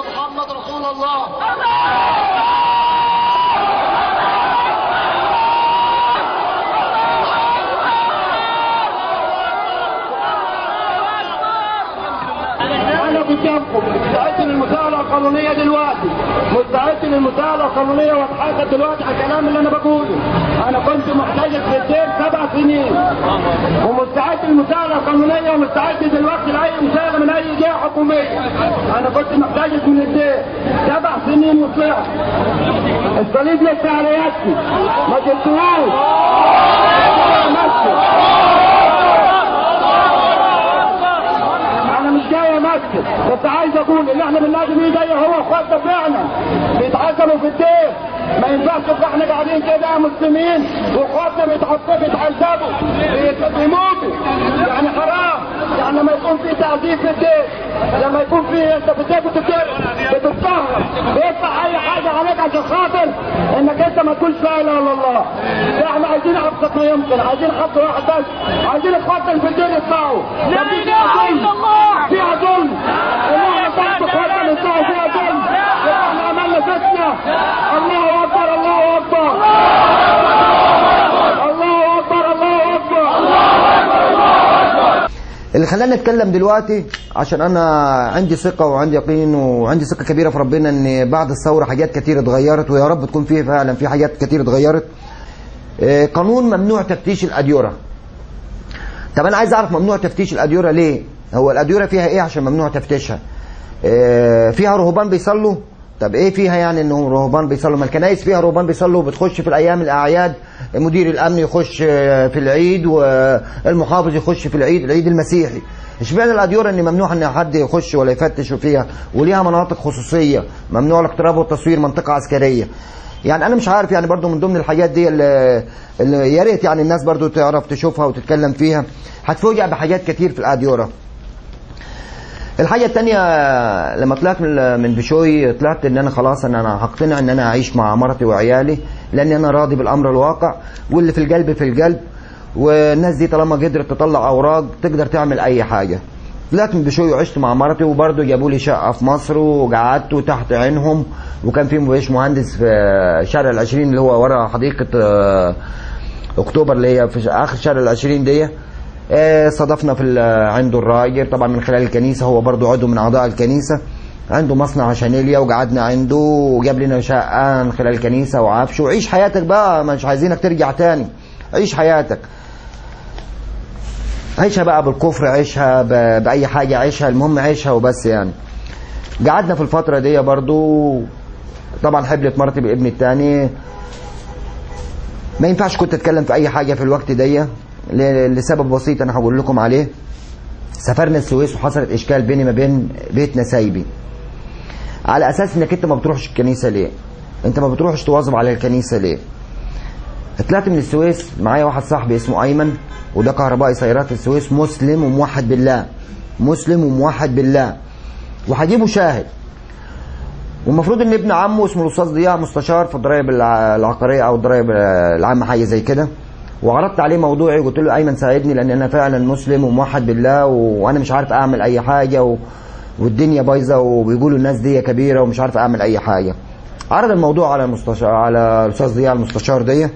محمد رسول الله. قدامكم مستعد للمساءلة القانونية دلوقتي، مستعد للمساءلة القانونية واتحدث دلوقتي على الكلام اللي انا بقوله. انا كنت محتجز في الدين 7 سنين ومستعد للمساءلة القانونية ومستعد دلوقتي لاي مساءلة من اي جهة حكومية. انا كنت محتجز من الدين 7 سنين وطلعت. الصليب لسه على يدي ما جبتوهوش. بس عايز اقول ان احنا بننادي بيه زي هو اخواتنا فعلا بيتعذبوا في الدين. ما ينفعش ان احنا قاعدين كده مسلمين واخواتنا بيتعذبوا بيموتوا. يعني حرام. يعني لما يكون في تعذيب في الدين، لما يكون في انت بتتطهر بيدفع اي حاجه عليك عشان خاطر انك انت ما تقولش لا اله الا الله. احنا عايزين ابسط ما يمكن، عايزين خط واحد بس، عايزين اخواتنا في الدين يطلعوا. لا اله الا الله. فيها ظلم. الله اكبر اخواتنا يطلعوا فيها ظلم. احنا عملنا فتنه. الله اكبر الله اكبر. الله اكبر الله اكبر. اللي خلاني اتكلم دلوقتي عشان انا عندي ثقه وعندي يقين وعندي ثقه كبيره في ربنا ان بعد الثوره حاجات كتير اتغيرت، ويا رب تكون فيه فعلا في حاجات كتير اتغيرت. قانون ممنوع تفتيش الاديره. طب انا عايز اعرف ممنوع تفتيش الاديره ليه؟ هو الاديره فيها ايه عشان ممنوع تفتيشها؟ فيها رهبان بيصلوا؟ طب ايه فيها يعني انه رهبان بيصلوا؟ ما الكنائس فيها رهبان بيصلوا وبتخش في الايام الاعياد، مدير الامن يخش في العيد والمحافظ يخش في العيد المسيحي. اشمعنى الاديره ان ممنوع ان حد يخش ولا يفتش فيها؟ وليها مناطق خصوصيه، ممنوع الاقتراب والتصوير، منطقه عسكريه. يعني انا مش عارف، يعني برضو من ضمن الحاجات دي اللي يا ريت يعني الناس برضو تعرف تشوفها وتتكلم فيها. هتفوجئ بحاجات كتير في الاديره. الحاجة التانية لما طلعت من بشوي طلعت ان انا خلاص انا هقتنع ان انا اعيش مع مرتي وعيالي، لان انا راضي بالامر الواقع، واللي في القلب في القلب، والناس دي طالما قدرت تطلع اوراق تقدر تعمل اي حاجة. طلعت من بشوي وعشت مع مرتي، وبرضه جابوا لي شقة في مصر وقعدت تحت عينهم، وكان في مهندس في شارع العشرين اللي هو ورا حديقة اكتوبر اللي هي في اخر شارع العشرين دي. صادفنا في عنده الراجل طبعا من خلال الكنيسه، هو برضو عضو من اعضاء الكنيسه، عنده مصنع شانيليا، وقعدنا عنده وجاب لنا شقه من خلال الكنيسه وعفش. وعيش حياتك بقى، مش عايزينك ترجع تاني، عيش حياتك، عيشها بقى بالكفر، عيشها باي حاجه، عيشها المهم عيشها وبس. يعني قعدنا في الفتره دي برضو. طبعا حبلت مرتي بابني الثاني، ما ينفعش كنت اتكلم في اي حاجه في الوقت دي لسبب بسيط انا هقول لكم عليه. سافرنا السويس وحصلت اشكال بيني ما بين بيت نسايبي، على اساس انك انت ما بتروحش الكنيسه ليه؟ انت ما بتروحش تواظب على الكنيسه ليه؟ طلعت من السويس معايا واحد صاحبي اسمه ايمن، وده كهربائي سيارات في السويس، مسلم وموحد بالله، مسلم وموحد بالله، وهجيبه شاهد. والمفروض ان ابن عمه اسمه الاستاذ ضياء مستشار في الضرايب العقاريه او الضرايب العامه حاجه زي كده. وعرضت عليه موضوعي وقلت له ايمن ساعدني، لان انا فعلا مسلم وموحد بالله وانا مش عارف اعمل اي حاجه والدنيا بايظه، وبيقولوا الناس دي كبيره ومش عارف اعمل اي حاجه. عرض الموضوع على المستشار، على الاستاذ ضياء المستشار دي،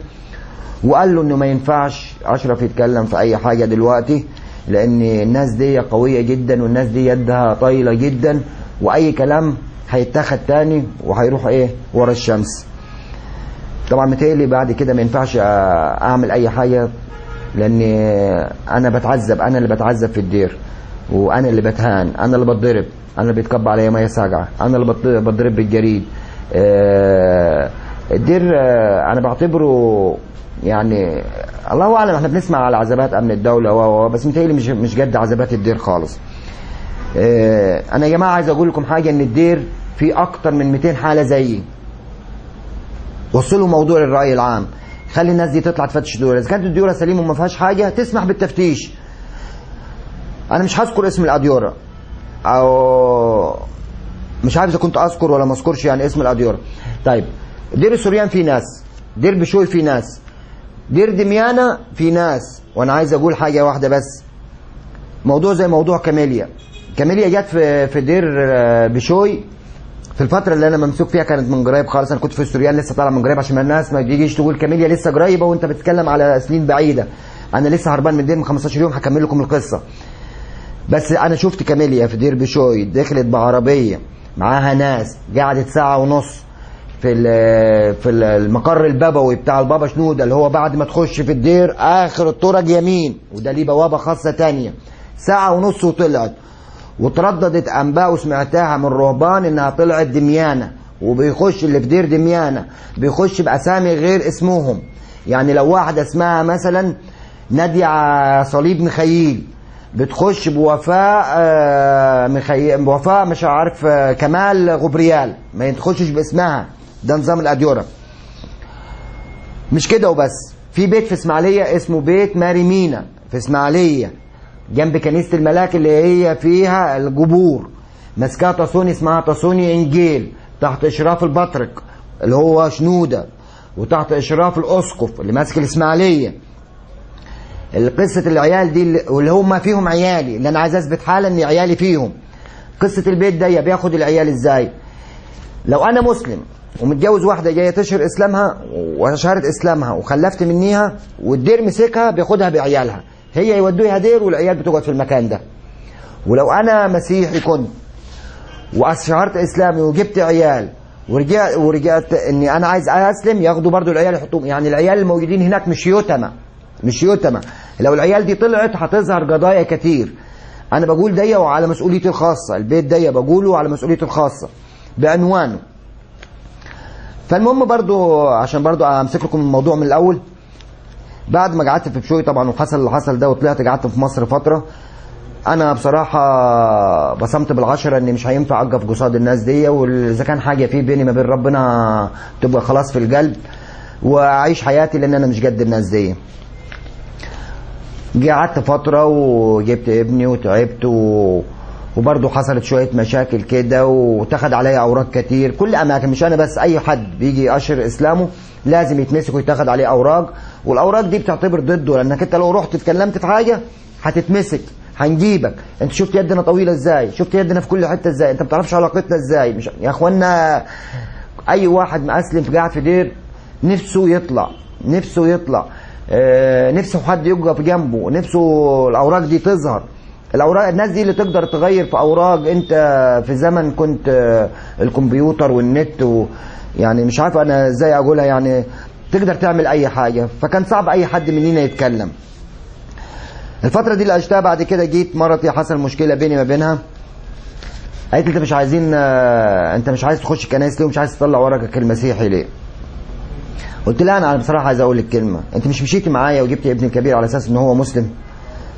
وقال له انه ما ينفعش اشرف يتكلم في اي حاجه دلوقتي، لان الناس دي قويه جدا والناس دي يدها طايله جدا، واي كلام هيتاخد تاني وهيروح ايه ورا الشمس. طبعا متهيألي بعد كده ما ينفعش اعمل اي حاجه، لان انا بتعذب، انا اللي بتعذب في الدير، وانا اللي بتهان، انا اللي بتضرب، انا اللي بيتكب عليا ميه ساقعه، انا اللي بتضرب بالجريد. الدير انا بعتبره يعني الله اعلم، احنا بنسمع على عذابات امن الدوله بس متهيألي مش قد عذابات الدير خالص. انا يا جماعه عايز اقول لكم حاجه، ان الدير في اكتر من 200 حاله زيي. وصلوا موضوع للرأي العام، خلي الناس دي تطلع تفتش الديورة، اذا كانت الديورة سليمه وما فيهاش حاجه تسمح بالتفتيش. انا مش هذكر اسم الاديوره، او مش عارف اذا كنت اذكر ولا ما اذكرش يعني اسم الاديوره. طيب دير السوريان في ناس، دير بشوي في ناس، دير دميانه في ناس. وانا عايز اقول حاجه واحده بس، موضوع زي موضوع كاميليا. كاميليا جت في دير بشوي في الفتره اللي انا ممسوك فيها كانت من قريب خالص. انا كنت في السوريان لسه طالع من قريب عشان الناس ما تجيش تقول كاميليا لسه قريبه وانت بتتكلم على سنين بعيده. انا لسه هربان من دير من 15 يوم، هكمل لكم القصه. بس انا شفت كاميليا في دير بشوي، دخلت بعربيه معاها ناس، قعدت ساعه ونص في المقر البابوي بتاع البابا شنودة، اللي هو بعد ما تخش في الدير اخر الطرق يمين، وده ليه بوابه خاصه تانية. ساعه ونص وطلعت، وترددت انباء وسمعتها من رهبان انها طلعت دميانه، وبيخش اللي في دير دميانه بيخش باسامي غير اسمهم. يعني لو واحده اسمها مثلا نادية صليب مخيل بتخش بوفاء مش عارف كمال غبريال، ما يتخشش باسمها. ده نظام الأديرة. مش كده وبس، في بيت في اسماعيلية اسمه بيت ماري مينا في اسماعيلية جنب كنيسة الملاك اللي هي فيها الجبور، ماسكاها تصوني اسمها تصوني انجيل، تحت اشراف البطرك اللي هو شنودة، وتحت اشراف الاسقف اللي ماسك الاسماعيلية. قصة العيال دي واللي هم فيهم عيالي، اللي انا عايز اثبت حالا ان عيالي فيهم. قصة البيت ده بياخد العيال ازاي؟ لو انا مسلم ومتجوز واحدة جاية تشهر اسلامها وشهرت اسلامها وخلفت منيها، والدير مسكها بياخدها بعيالها، هي يودوها دير والعيال بتقعد في المكان ده. ولو انا مسيحي كنت وشهرت اسلامي وجبت عيال ورجعت اني انا عايز اسلم، ياخدوا برضو العيال يحطوهم. يعني العيال الموجودين هناك مش يتمى. لو العيال دي طلعت هتظهر قضايا كتير. انا بقول دي وعلى مسؤوليتي الخاصة، البيت دي بقوله على مسؤوليتي الخاصة بعنوانه. فالمهم برضو عشان برضو امسك لكم الموضوع من الاول، بعد ما قعدت في بشوي طبعا وحصل اللي حصل ده وطلعت قعدت في مصر فترة، انا بصراحة بصمت بالعشرة اني مش هينفع اقف قصاد الناس دي، واذا كان حاجة في بيني ما بين ربنا تبقى خلاص في القلب واعيش حياتي، لان انا مش قد الناس دي. قعدت فترة وجبت ابني وتعبت وبرضه حصلت شوية مشاكل كده، واتخذ عليا اوراق كتير. كل اماكن، مش انا بس، اي حد بيجي يأشر اسلامه لازم يتمسك ويتخذ عليه اوراق، والاوراق دي بتعتبر ضده، لانك انت لو رحت اتكلمت في حاجة هتتمسك، هنجيبك. انت شفت يدنا طويلة ازاي، شفت يدنا في كل حتة ازاي، انت ما بتعرفش علاقتنا ازاي. مش يا اخوانا، اي واحد مأسلم قاعد في دير نفسه يطلع، نفسه حد يقف جنبه، نفسه الاوراق دي تظهر. الاوراق، الناس دي اللي تقدر تغير في اوراق. انت في زمن كنت الكمبيوتر والنت يعني مش عارف انا ازاي اقولها، يعني تقدر تعمل اي حاجة. فكان صعب اي حد مننا يتكلم. الفترة دي اللي عشتها بعد كده، جيت مرتي حصل مشكلة بيني ما بينها، قالت لي انت مش عايزين، انت مش عايز تخش كنايس ليه ومش عايز تطلع ورقك المسيحي ليه؟ قلت لها انا بصراحه عايز اقول لك كلمه، انت مش مشيتي معايا وجبتي ابني الكبير على اساس ان هو مسلم؟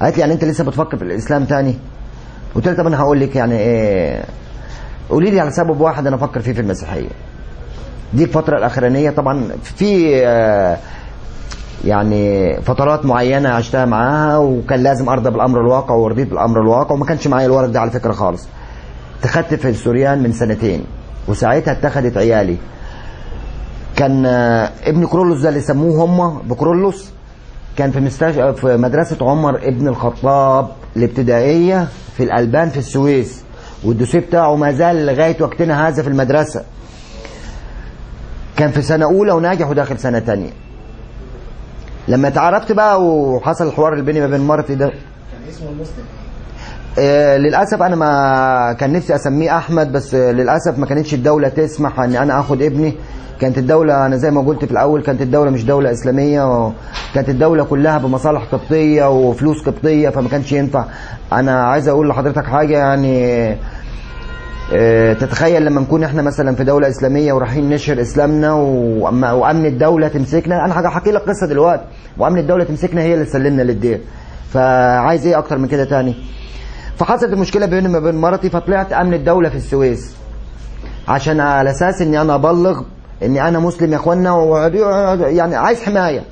قالت لي يعني انت لسه بتفكر في الاسلام تاني؟ قلت لها طب انا هقول لك يعني ايه، قولي لي على سبب واحد انا افكر فيه في المسيحيه. دي الفتره الاخرانيه طبعا في يعني فترات معينه عشتها معاها، وكان لازم ارضى بالامر الواقع، ورضيت بالامر الواقع، وما كانش معايا الورق ده على فكره خالص. اتخذت في السوريان من 2 سنين، وساعتها اتخذت عيالي. كان ابن كرولوس ده اللي سموه هم بكرولوس، كان في مدرسة عمر ابن الخطاب الابتدائية في الألبان في السويس، والدوسيه بتاعه ما زال لغاية وقتنا هذا في المدرسة. كان في سنة أولى وناجح وداخل سنة تانية. لما تعرفت بقى وحصل الحوار اللي بيني ما بين مرتي ده، كان اسمه المسلم للأسف أنا ما كان نفسي أسميه أحمد، بس للأسف ما كانتش الدولة تسمح أن أنا أخد ابني. كانت الدولة، أنا زي ما قلت في الأول، كانت الدولة مش دولة إسلامية، كانت الدولة كلها بمصالح قبطية وفلوس قبطية، فما كانش ينفع. أنا عايز أقول لحضرتك حاجة، يعني تتخيل لما نكون إحنا مثلا في دولة إسلامية ورايحين نشهر إسلامنا وأمن الدولة تمسكنا. أنا هحكي لك قصة دلوقتي، وأمن الدولة تمسكنا هي اللي تسلمنا للدير. فعايز إيه أكتر من كده تاني؟ فحصلت المشكلة بيني وبين مرتي، فطلعت أمن الدولة في السويس عشان على أساس إني أنا أبلغ إني أنا مسلم يا إخوانا، يعني عايز حماية.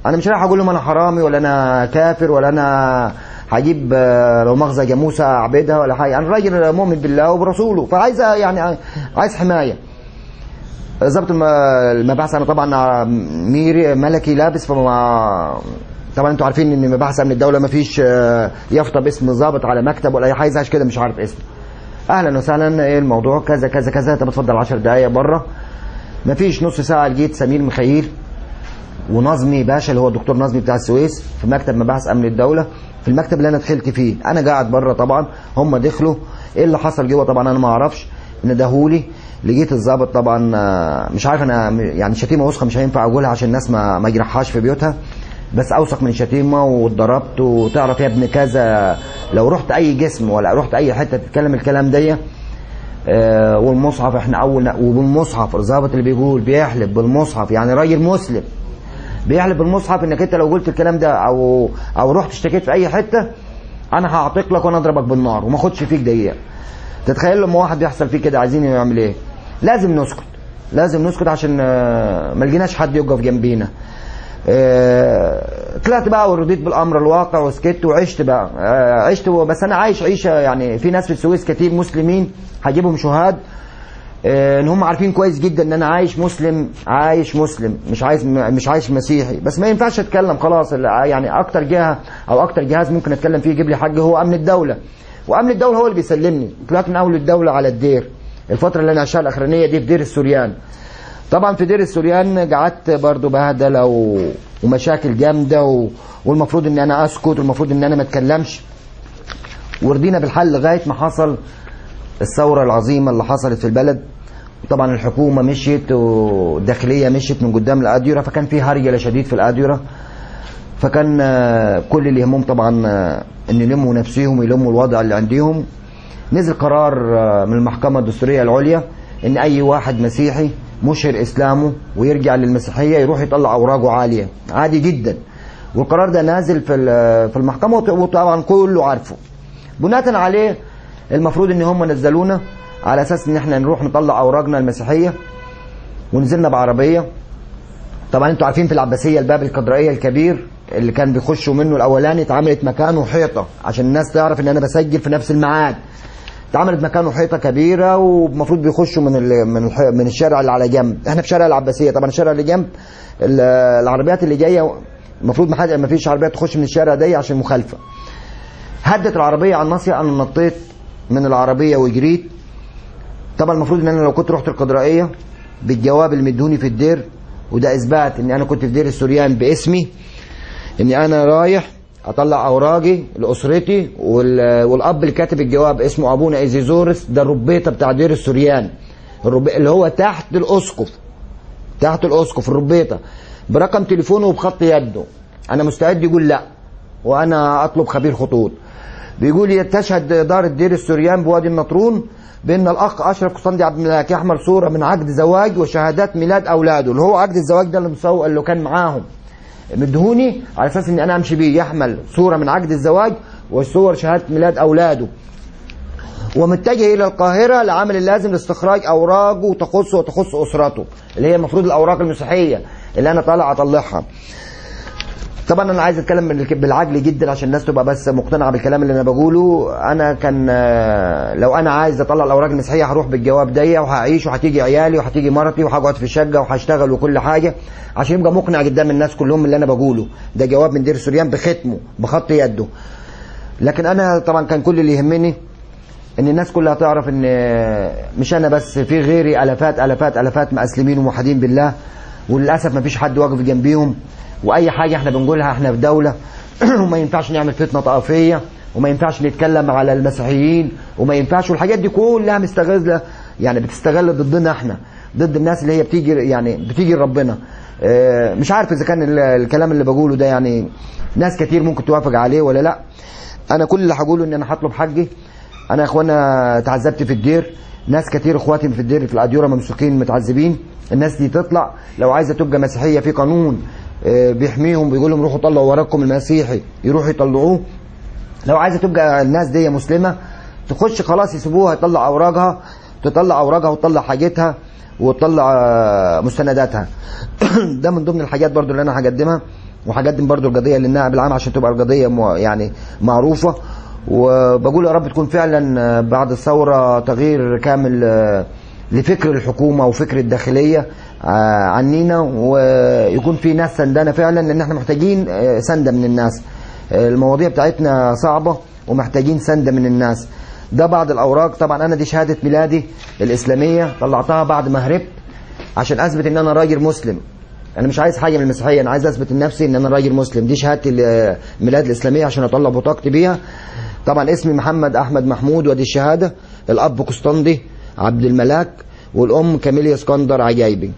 أنا مش رايح أقول لهم أنا حرامي ولا أنا كافر ولا أنا هجيب لو مؤاخذة جاموسة أعبدها ولا حاجة. أنا راجل مؤمن بالله وبرسوله، فعايز يعني عايز حماية. ضابط المباحث، أنا طبعا ميري ملكي لابس، فما طبعا انتوا عارفين ان مباحث امن الدوله ما فيش يافطه باسم ضابط على مكتب ولا اي حاجه، عشان كده مش عارف اسمه. اهلا وسهلا، ايه الموضوع كذا كذا كذا، طب اتفضل 10 دقايق بره. مفيش نص ساعه لقيت سمير مخيل ونظمي باشا اللي هو الدكتور نظمي بتاع السويس في مكتب مباحث امن الدوله، في المكتب اللي انا دخلت فيه. انا قاعد بره طبعا، هم دخلوا، ايه اللي حصل جوه طبعا انا ما اعرفش. ندهولي لقيت الضابط طبعا مش عارف انا يعني شتيمه وسخه مش هينفع اقولها عشان الناس ما يجرحهاش في بيوتها، بس اوسخ من شتيمه واتضربت. وتعرف يا ابن كذا، لو رحت اي جسم ولا رحت اي حته تتكلم الكلام ده والمصحف احنا اول وبالمصحف الضابط اللي بيقول بيحلف بالمصحف، يعني راجل مسلم بيحلف بالمصحف انك انت لو قلت الكلام ده او رحت اشتكيت في اي حته انا هعتق لك وانا اضربك بالنار وما اخدش فيك دقيقه. تتخيل لما واحد بيحصل فيه كده عايزين يعمل ايه؟ لازم نسكت، لازم نسكت عشان ما لقيناش حد يقف جنبينا. طلعت بقى ورضيت بالامر الواقع وسكت وعشت بقى. عشت بس انا عايش عيشه، يعني في ناس في السويس كتير مسلمين هجيبهم شهاد ان هم عارفين كويس جدا ان انا عايش مسلم، عايش مسلم مش عايش مسيحي. بس ما ينفعش اتكلم خلاص، يعني اكتر جهه او اكتر جهاز ممكن اتكلم فيه يجيب لي حق هو امن الدوله، وامن الدوله هو اللي بيسلمني. طلعت من اول الدوله على الدير الفتره اللي انا عشتها الاخرانيه دي في دير السوريان. طبعا في دير السوريان قعدت برضو بهدله ومشاكل جامده والمفروض ان انا اسكت والمفروض ان انا ما اتكلمش، ورضينا بالحل لغايه ما حصل الثوره العظيمه اللي حصلت في البلد. طبعا الحكومه مشيت والداخليه مشيت من قدام الاديره، فكان في هرجله شديد في الاديره. فكان كل اللي يهمهم طبعا ان يلموا نفسهم ويلموا الوضع اللي عندهم. نزل قرار من المحكمه الدستوريه العليا ان اي واحد مسيحي مشهر اسلامه ويرجع للمسيحيه يروح يطلع اوراقه عاليه عادي جدا. والقرار ده نازل في المحكمه وطبعا كله عارفه. بناء عليه المفروض ان هم نزلونا على اساس ان احنا نروح نطلع اوراقنا المسيحيه، ونزلنا بعربيه. طبعا انتوا عارفين في العباسيه الباب الكدرائيه الكبير اللي كان بيخشوا منه الاولاني اتعملت مكانه حيطه عشان الناس تعرف ان انا بسجل في نفس الميعاد. اتعملت مكانه حيطه كبيره والمفروض بيخشوا من الشارع اللي على جنب. احنا في شارع العباسيه، طبعا الشارع اللي جنب العربيات اللي جايه المفروض ما فيش عربيات تخش من الشارع ده عشان مخالفه. هدت العربيه على الناصيه، انا نطيت من العربيه وجريت. طبعا المفروض ان انا لو كنت رحت القدرائيه بالجواب اللي مدوني في الدير، وده اثبات ان انا كنت في دير السوريان باسمي، اني انا رايح اطلع اوراقي لاسرتي، والاب اللي كاتب الجواب اسمه ابونا ايزيزورس، ده الربيطه بتاع دير السوريان اللي هو تحت الاسقف الربيطه، برقم تليفونه وبخط يده. انا مستعد يقول لا وانا اطلب خبير خطوط. بيقول لي تشهد اداره دير السوريان بوادي النطرون بان الاخ اشرف قسطندي عبد الملاك يحمل صوره من عقد زواج وشهادات ميلاد اولاده، اللي هو عقد الزواج ده اللي كان معاهم مدهوني على اساس ان انا امشي بيه، يحمل صوره من عقد الزواج وصور شهاده ميلاد اولاده، ومتجه الى القاهره لعمل اللازم لاستخراج اوراقه وتخصه وتخص اسرته، اللي هي المفروض الاوراق المسيحيه اللي انا طالع اطلعها. طبعا انا عايز اتكلم بالعجل جدا عشان الناس تبقى بس مقتنعه بالكلام اللي انا بقوله. انا كان لو انا عايز اطلع الاوراق المسيحيه هروح بالجواب ده وهعيش وهتيجي عيالي وهتيجي مرتي وهقعد في الشقه وهشتغل وكل حاجه عشان يبقى مقنع قدام الناس كلهم اللي انا بقوله. ده جواب من دير السوريان بختمه بخط يده. لكن انا طبعا كان كل اللي يهمني ان الناس كلها تعرف ان مش انا بس، في غيري الافات مسلمين وموحدين بالله، وللاسف ما فيش حد واقف جنبيهم. واي حاجه احنا بنقولها احنا في دوله وما ينفعش نعمل فتنه طائفيه، وما ينفعش نتكلم على المسيحيين، وما ينفعش، والحاجات دي كلها مستغله، يعني بتستغل ضدنا احنا، ضد الناس اللي هي بتيجي لربنا. مش عارف اذا كان الكلام اللي بقوله ده يعني ناس كتير ممكن توافق عليه ولا لا. انا كل اللي هقوله ان انا هطلب حقي. انا يا اخوانا تعذبت في الدير، ناس كتير اخواتي في الدير في الاديره ممسوكين متعذبين. الناس دي تطلع لو عايزه تبقى مسيحيه في قانون بيحميهم، بيقول لهم روحوا طلعوا ورقكم المسيحي، يروحوا يطلعوه. لو عايزه تبقى الناس دي مسلمه تخش خلاص يسيبوها تطلع اوراقها وتطلع حاجتها وتطلع مستنداتها. ده من ضمن الحاجات برضو اللي انا هقدمها، وهقدم برضو القضيه للنائب العام عشان تبقى القضيه يعني معروفه. وبقول يا رب تكون فعلا بعد الثوره تغيير كامل لفكر الحكومه وفكر الداخليه عنينا، ويكون في ناس سندنا فعلا، لان احنا محتاجين سنده من الناس. المواضيع بتاعتنا صعبه ومحتاجين سنده من الناس. ده بعض الاوراق. طبعا انا دي شهاده ميلادي الاسلاميه، طلعتها بعد ما هربت عشان اثبت ان انا راجل مسلم. انا مش عايز حاجه من المسيحيه، انا عايز اثبت لنفسي ان انا راجل مسلم. دي شهاده الميلاد الاسلاميه عشان اطلع بطاقتي بيها. طبعا اسمي محمد احمد محمود، ودي الشهاده. الاب قسطندي عبد الملاك، والام كاميليا اسكندر عجايبي.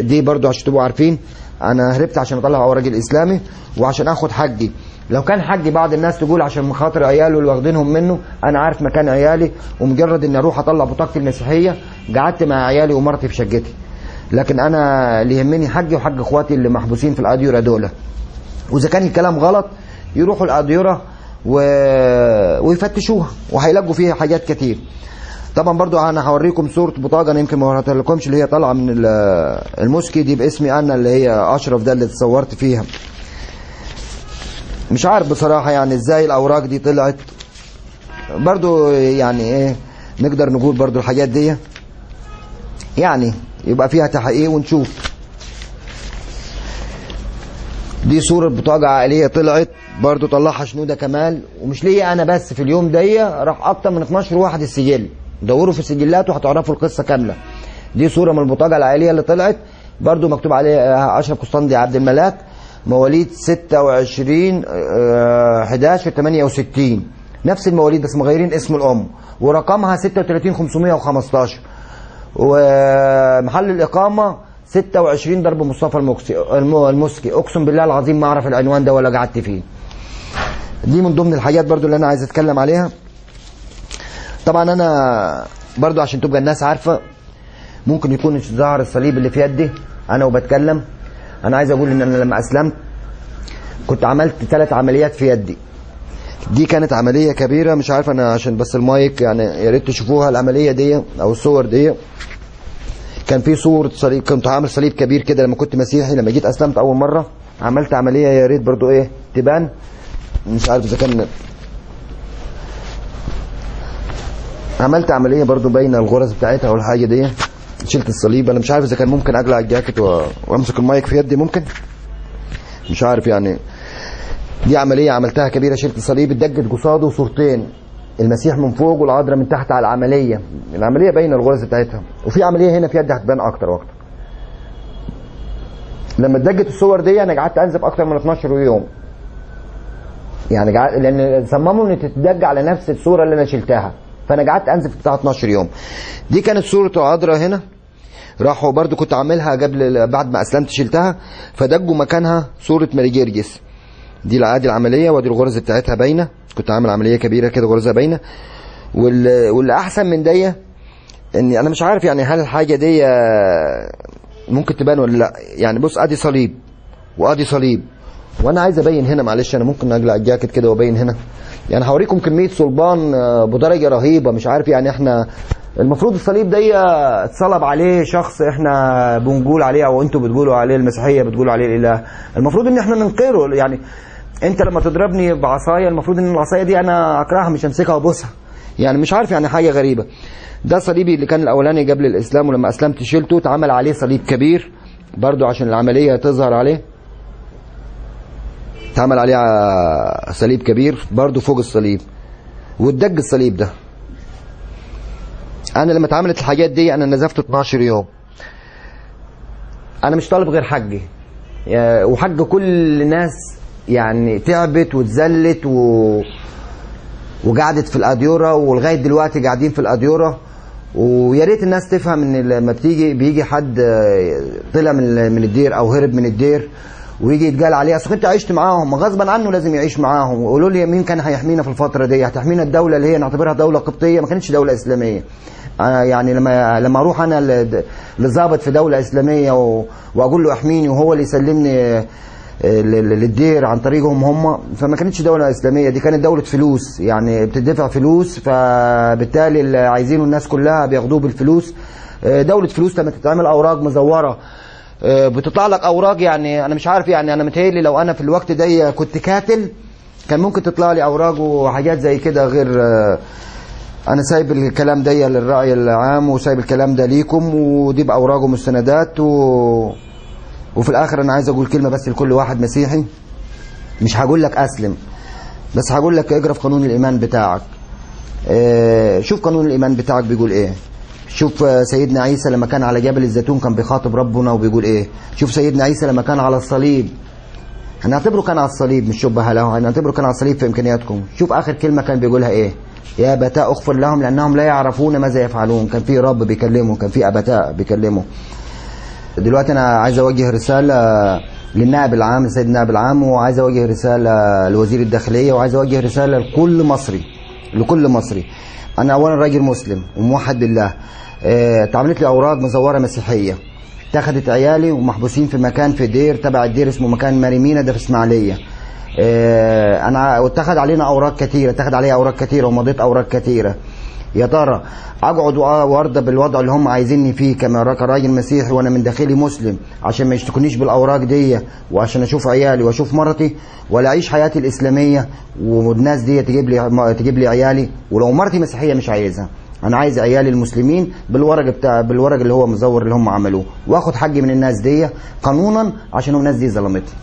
دي برضو عشان تبقوا عارفين انا هربت عشان اطلع اوراقي الاسلامي وعشان اخد حجي. لو كان حجي بعض الناس تقول عشان خاطر عياله اللي واخدينهم منه، انا عارف مكان عيالي، ومجرد اني اروح اطلع بطاقتي المسيحيه قعدت مع عيالي ومرتي في شقتي. لكن انا اللي يهمني حجي وحج اخواتي اللي محبوسين في الاديره دول. واذا كان الكلام غلط يروحوا الاديره ويفتشوها وهيلاقوا فيها حاجات كتير. طبعا برضو انا هوريكم صوره بطاقه، انا يمكن ما وريتلكمش، اللي هي طالعه من الموسكي دي باسمي انا، اللي هي اشرف، ده اللي اتصورت فيها. مش عارف بصراحه يعني ازاي الاوراق دي طلعت. برضو يعني ايه نقدر نقول برضو الحاجات دي يعني يبقى فيها تحقيق ونشوف. دي صورة بطاقة عائلية طلعت برضو، طلعها شنودة كمال. ومش ليا انا بس، في اليوم دي راح اكتر من 12 واحد السجل، دوروا في السجلات وهتعرفوا القصة كاملة. دي صورة من البطاقة العائلية اللي طلعت برضو مكتوب عليها اشرف قسطندي عبد الملاك، مواليد 26/11/68، نفس المواليد بس مغيرين اسم الام، ورقمها 36515، ومحل الاقامة 26 درب مصطفى المسكي. اقسم بالله العظيم ما اعرف العنوان ده ولا قعدت فيه. دي من ضمن الحاجات برضو اللي انا عايز اتكلم عليها. طبعا انا برضو عشان تبقى الناس عارفة، ممكن يكون ظهر الصليب اللي في يدي انا وبتكلم. انا عايز اقول ان انا لما اسلمت كنت عملت 3 عمليات في يدي. دي كانت عملية كبيرة، مش عارف انا عشان بس المايك يعني يا ريت تشوفوها العملية دي او الصور دي. كان في صورة صليب، كنت عامل صليب كبير كده لما كنت مسيحي. لما جيت اسلمت اول مرة عملت عملية، يا ريت برضو ايه تبان، مش عارف اذا كان عملت عملية برضو بين الغرز بتاعتها والحاجة دي. شلت الصليب. انا مش عارف اذا كان ممكن اقلع الجاكيت وامسك المايك في يدي، ممكن مش عارف يعني. دي عملية عملتها كبيرة، شلت الصليب، اتدجت قصاده صورتين، المسيح من فوق والعذراء من تحت على العملية. العملية بين الغرز بتاعتها. وفي عملية هنا في يدي هتبان اكتر واكتر. لما اتدجت الصور دي انا قعدت انزف اكتر من 12 يوم يعني، لان صمموا ان تتدج على نفس الصورة اللي انا شلتها، فانا قعدت انزف بتاع 12 يوم. دي كانت صورة العذراء هنا، راحوا برضو كنت عاملها بعد ما اسلمت شلتها، فدجوا مكانها صورة ماري جرجس. دي العادي العملية، ودي الغرز بتاعتها باينة، كنت عامل عملية كبيرة كده غرزها باينة. واللي احسن من دي اني انا مش عارف يعني هل الحاجة دي ممكن تبان ولا لا. يعني بص ادي صليب وادي صليب، وانا عايز ابين هنا، معلش انا ممكن اقلع الجاكيت كده وابين هنا. يعني هوريكم كمية صلبان بدرجة رهيبة. مش عارف يعني احنا المفروض الصليب ده اتصلب عليه شخص احنا بنقول عليه او انتوا بتقولوا عليه المسيحية بتقولوا عليه الاله، المفروض ان احنا ننكره. يعني انت لما تضربني بعصاية المفروض ان العصاية دي انا اكرهها مش امسكها وابوسها. يعني مش عارف يعني حاجة غريبة. ده صليبي اللي كان الاولاني قبل الاسلام، ولما اسلمت شلته، اتعمل عليه صليب كبير برضو عشان العملية تظهر عليه. اتعمل عليه صليب كبير برضو فوق الصليب، واتدج الصليب ده. انا لما اتعملت الحاجات دي انا نزفت 12 يوم. انا مش طالب غير حجي وحج كل الناس يعني تعبت واتذلت وقعدت في الاديوره، ولغايه دلوقتي قاعدين في الاديوره. ويا ريت الناس تفهم ان لما بيجي حد طلع من الدير او هرب من الدير ويجي يتقال عليه اصل انت عشت معاهم، غصبا عنه لازم يعيش معاهم. ويقولوا لي مين كان هيحمينا في الفتره دي؟ هتحمينا الدوله اللي هي نعتبرها دوله قبطيه، ما كانتش دوله اسلاميه. يعني لما اروح انا للضابط في دوله اسلاميه واقول له احميني وهو اللي يسلمني للدير عن طريقهم هم، فما كانتش دوله اسلاميه، دي كانت دوله فلوس. يعني بتدفع فلوس، فبالتالي اللي عايزينه الناس كلها بياخدوه بالفلوس. دوله فلوس. لما تتعمل اوراق مزوره بتطلع لك اوراق. يعني انا مش عارف، يعني انا متهيألي لو انا في الوقت ده كنت كاتل كان ممكن تطلع لي اوراق وحاجات زي كده. غير انا سايب الكلام ده للرأي العام وسايب الكلام ده ليكم، ودي باوراق ومستندات. وفي الاخر انا عايز اقول كلمه بس لكل واحد مسيحي. مش هقول لك اسلم، بس هقول لك اقرا في قانون الايمان بتاعك. شوف قانون الايمان بتاعك بيقول ايه. شوف سيدنا عيسى لما كان على جبل الزيتون كان بيخاطب ربنا وبيقول ايه. شوف سيدنا عيسى لما كان على الصليب، هنعتبره كان على الصليب مش شبه له، هنعتبره كان على الصليب في امكانياتكم. شوف اخر كلمه كان بيقولها ايه، يا ابتاء اغفر لهم لانهم لا يعرفون ماذا يفعلون. كان في رب بيكلمه، كان في ابتاء بيكلمه. دلوقتي انا عايز اوجه رساله للنائب العام، السيد النائب العام، وعايز اوجه رساله لوزير الداخليه، وعايز اوجه رساله لكل مصري، لكل مصري. انا اولا راجل مسلم وموحد بالله، اتعملت لي اوراق مزوره مسيحيه، اتخذت عيالي ومحبوسين في مكان في دير تبع الدير اسمه مكان ماريمينا ده في اسماعيليه. انا اتخذ علينا اوراق كثيره، اتخذ عليا اوراق كثيره ومضيت اوراق كثيره. يا ترى اقعد وارضى بالوضع اللي هم عايزيني فيه كراجل مسيحي وانا من داخلي مسلم عشان ما يشتكونيش بالاوراق دي وعشان اشوف عيالي واشوف مرتي، ولا اعيش حياتي الاسلاميه والناس دي تجيب لي عيالي؟ ولو مرتي مسيحيه مش عايزها، انا عايز عيالي المسلمين بالورق اللي هو مزور اللي هم عملوه، واخد حقي من الناس دي قانونا عشان الناس دي ظلمتني.